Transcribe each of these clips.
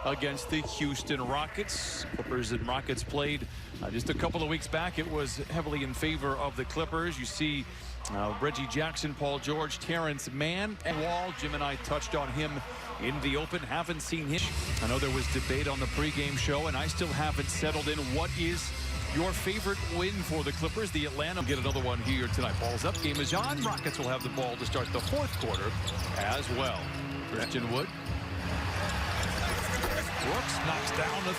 against the Houston Rockets. Clippers and Rockets played just a couple of weeks back. It was heavily in favor of the Clippers. You see Reggie Jackson, Paul George, Terrence Mann, and Wall. Jim and I touched on him in the open. Haven't seen him. I know there was debate on the pregame show, and I still haven't settled in. What is your favorite win for the Clippers? The Atlanta get another one here tonight. Ball's up, game is on. Rockets will have the ball to start the fourth quarter as well. Christian Wood. Brooks knocks down the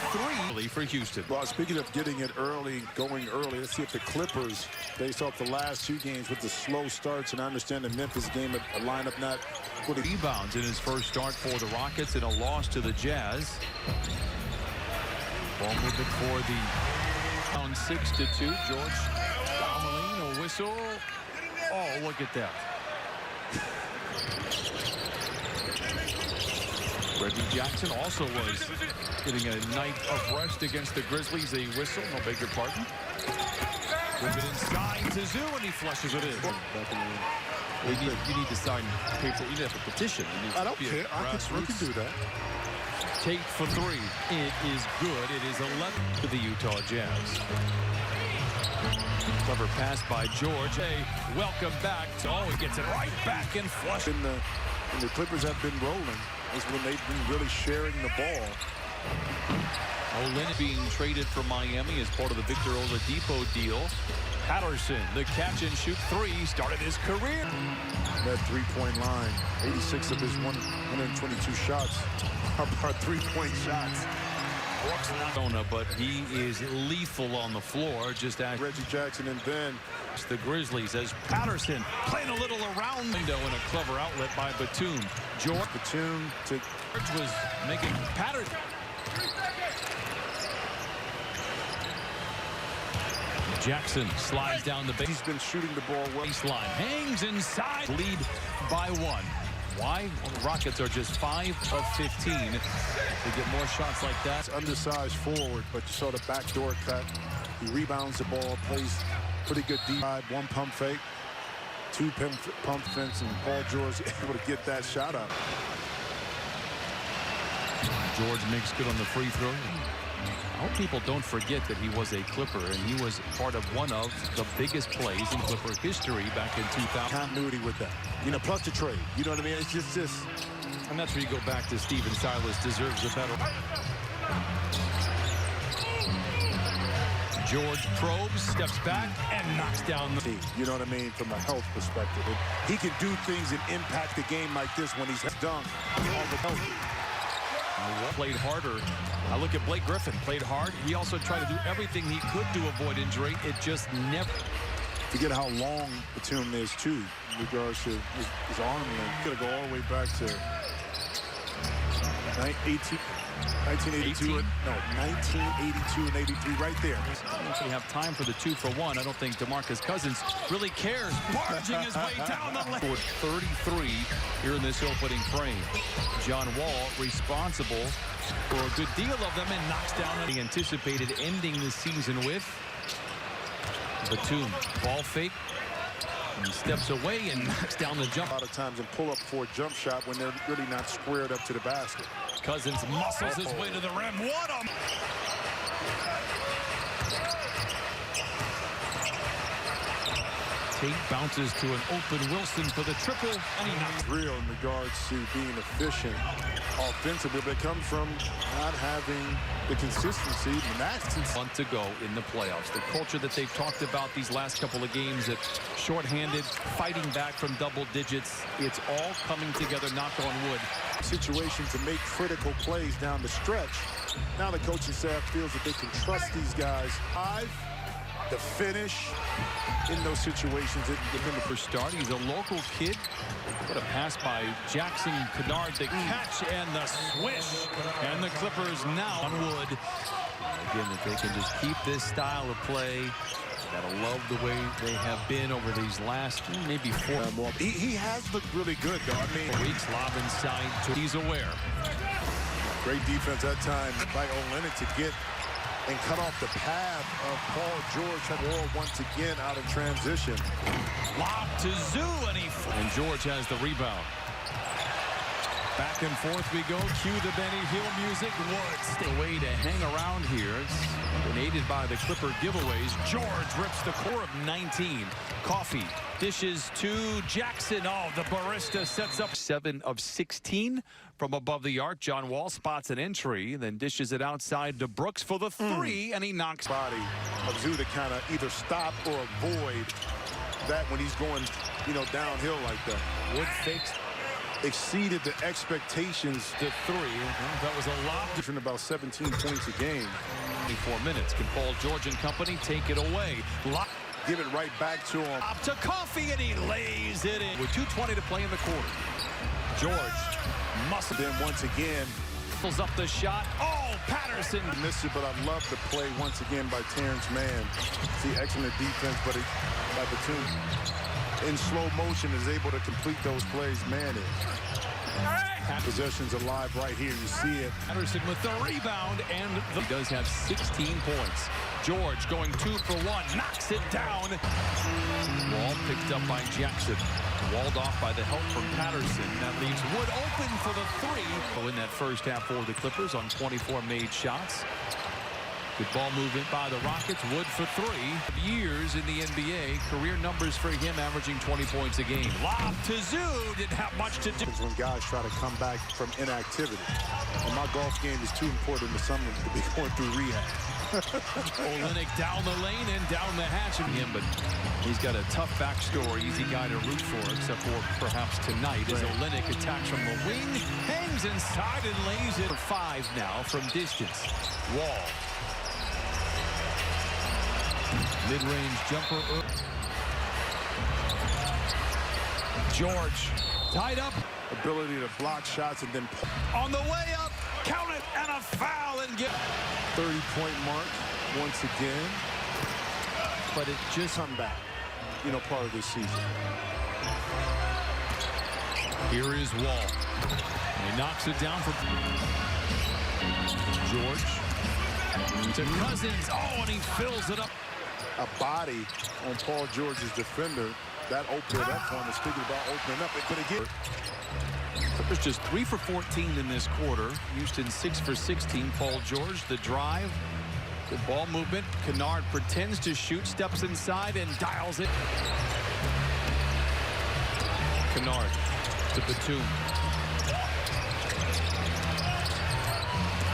three for Houston. Well, speaking of getting it early, going early, let's see if the Clippers, based off the last two games with the slow starts, and I understand the Memphis game, a lineup not putting rebounds in his first start for the Rockets in a loss to the Jazz. Ball movement for the down 6-2. George Domelin, a whistle. Oh, look at that. Reggie Jackson also was getting a night of rest against the Grizzlies. A whistle, no beg your pardon. With it inside to Zoo, and he flushes it in. You need to sign paper. You need to have a petition. I don't care. I can do that. Tate for three. It is good. It is 11 to the Utah Jazz. Clever pass by George. Hey, welcome back. Oh, he gets it right back and flush. And the Clippers have been rolling. Is when they've been really sharing the ball. Olin being traded from Miami as part of the Victor Oladipo deal. Patterson, the catch and shoot three, started his career. That three-point line, 86 of his 122 shots are three-point shots. Brooks not, but he is lethal on the floor. Just as Reggie Jackson and then the Grizzlies as Patterson playing a little around window and a clever outlet by Batum. George Batum to was making Patterson. Jackson slides down the base. He's been shooting the ball well. Baseline hangs inside. Lead by one. Why? Well, the Rockets are just 5 of 15. They get more shots like that. It's undersized forward, but you saw the backdoor cut. He rebounds the ball, plays pretty good deep side. One pump fake, two pump fakes, and Paul George able to get that shot up. George makes good on the free throw. I hope people don't forget that he was a Clipper, and he was part of one of the biggest plays in Clipper history back in 2000. Continuity with that. You know, plus the trade. You know what I mean? It's just this. And that's where you go back to Steven Silas deserves a better. George probes, steps back, and knocks down the team. You know what I mean? From a health perspective. He can do things and impact the game like this when he's done. All the health. Played harder. I look at Blake Griffin, played hard. He also tried to do everything he could to avoid injury. It just never. Forget how long Batum is, too, in regards to his arm length. Got to go all the way back to 1982. No, 1982 and 83, right there. I don't know if we have time for the 2-for-1. I don't think DeMarcus Cousins really cares. Barging his way down the lane. 33 here in this opening frame. John Wall responsible for a good deal of them and knocks down the anticipated ending the season with. Batum, ball fake. He steps away and knocks down the jump. A lot of times and pull up for a jump shot when they're really not squared up to the basket. Cousins muscles his way to the rim. What a... Tate bounces to an open Wilson for the triple, and he knocks. Real in regards to being efficient offensively, but it comes from not having the consistency. And that's month to go in the playoffs. The culture that they've talked about these last couple of games, that shorthanded, fighting back from double digits, it's all coming together, knock on wood. Situation to make critical plays down the stretch. Now the coaching staff feels that they can trust these guys. The finish in those situations. For start, he's a local kid. What a pass by Jackson Kennard. The catch and the swish. And the Clippers now on wood. Again, if they can just keep this style of play, gotta love the way they have been over these last maybe 4 more. He has looked really good, though. I mean, weeks lob inside. He's aware. Great defense that time by Olenek to get and cut off the path of Paul George. Wall once again out of transition. Lob to Zoo, and George has the rebound. Back and forth we go. Cue the Benny Hill music. Woods the way to hang around here. It's been aided by the Clipper giveaways. George rips the core of 19. Coffee dishes to Jackson. Oh, the barista sets up 7 of 16 from above the arc. John Wall spots an entry, then dishes it outside to Brooks for the 3, and he knocks. Body of Zoo to kind of either stop or avoid that when he's going, downhill like that. Wood fakes. Exceeded the expectations. The 3. That was a lot. Different about 17 points a game. 24 minutes. Can Paul George and company take it away? Give it right back to him. Up to Coffee, and he lays it in. With 2:20 to play in the quarter. George must then once again pulls up the shot. Oh, Patterson missed it, but I love the play once again by Terrence Mann. See, excellent defense, but by Batum in slow motion is able to complete those plays. Man, possessions alive right here. You see it. Patterson with the rebound, and he does have 16 points. George going 2 for 1, knocks it down. Wall picked up by Jackson. Walled off by the help from Patterson. That leaves Wood open for the 3. In that first half for the Clippers on 24 made shots. Good ball movement by the Rockets. Wood for 3. Years in the NBA. Career numbers for him averaging 20 points a game. Lob to Zoo. Didn't have much to do. When guys try to come back from inactivity. And my golf game is too important to someone to be going through rehab. Olynyk down the lane and down the hatch of him, but he's got a tough backstory. Easy guy to root for, except for perhaps tonight as Olynyk attacks from the wing, hangs inside and lays it for 5 now from distance. Wall. Mid-range jumper. George tied up. Ability to block shots and then on the way up, count it, and a foul, and get 30-point mark once again. But it just come back, part of this season. Here is Wall. And he knocks it down for George. To Cousins. Oh, and he fills it up. A body on Paul George's defender. That opener, that corner, speaking about opening up, it could have given. Clippers just 3 for 14 in this quarter. Houston 6 for 16. Paul George, the drive. Good ball movement. Kennard pretends to shoot, steps inside, and dials it. Kennard to Batum.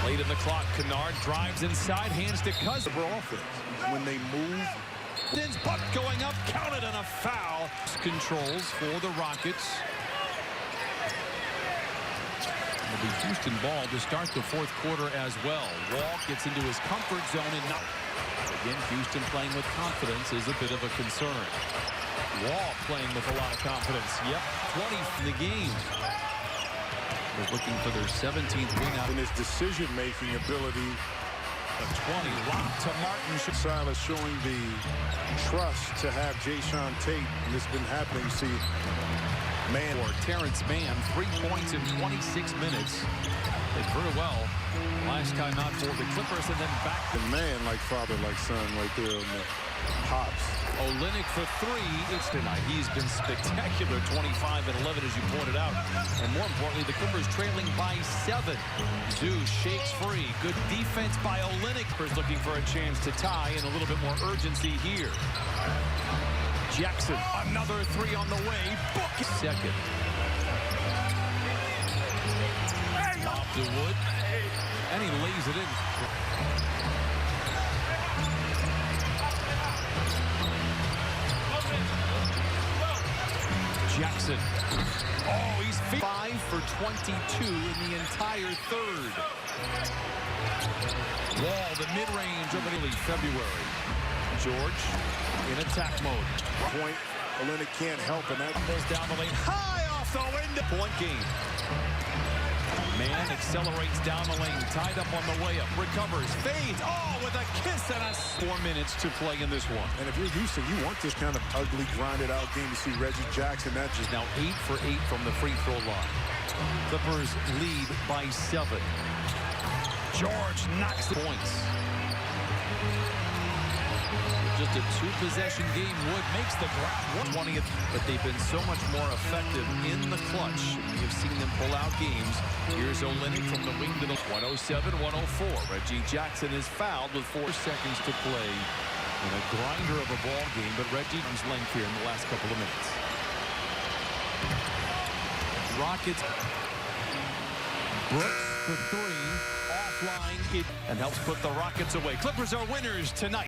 Late in the clock, Kennard drives inside, hands to Cousins. When they move. Puck going up, counted, and a foul. Controls for the Rockets. It'll be Houston ball to start the 4th quarter as well. Wall gets into his comfort zone and not. Again, Houston playing with confidence is a bit of a concern. Wall playing with a lot of confidence. Yep, 20 in the game. They're looking for their 17th win out. In his decision-making ability. The 20 locked to Martin. Silas showing the trust to have Jayshawn Tate. And this has been happening. You see, Mann or Terrence Mann, 3 points in 26 minutes. Did very well last time out for the Clippers, and then back. The man like father, like son, right there on the pops. Olynyk for 3. It's tonight. He's been spectacular, 25 and 11, as you pointed out. And more importantly, the Clippers trailing by 7. Zoo shakes free. Good defense by Olynyk. Clippers looking for a chance to tie, and a little bit more urgency here. Jackson, another 3 on the way. Book second. Lob to Wood, and he lays it in. Jackson. Oh, he's 5 for 22 in the entire 3rd. Wall, the mid-range of early February. George in attack mode. Point. Olynyk can't help, and that pulls down the lane. High off the window. Point game. Mann accelerates down the lane, tied up on the way up, recovers, fades, oh, with a kiss and a 4 minutes to play in this one. And if you're Houston, you want this kind of ugly, grinded out game. You see Reggie Jackson, that just now 8 for 8 from the free throw line. Clippers lead by 7. George knocks the points. Just a two-possession game. Wood makes the grab. 120th, but they've been so much more effective in the clutch. We have seen them pull out games. Here's Olynyk from the wing to the 107-104. Reggie Jackson is fouled with 4 seconds to play in a grinder of a ball game, but Reggie comes length here in the last couple of minutes. Rockets. Brooks for 3, offline, and helps put the Rockets away. Clippers are winners tonight.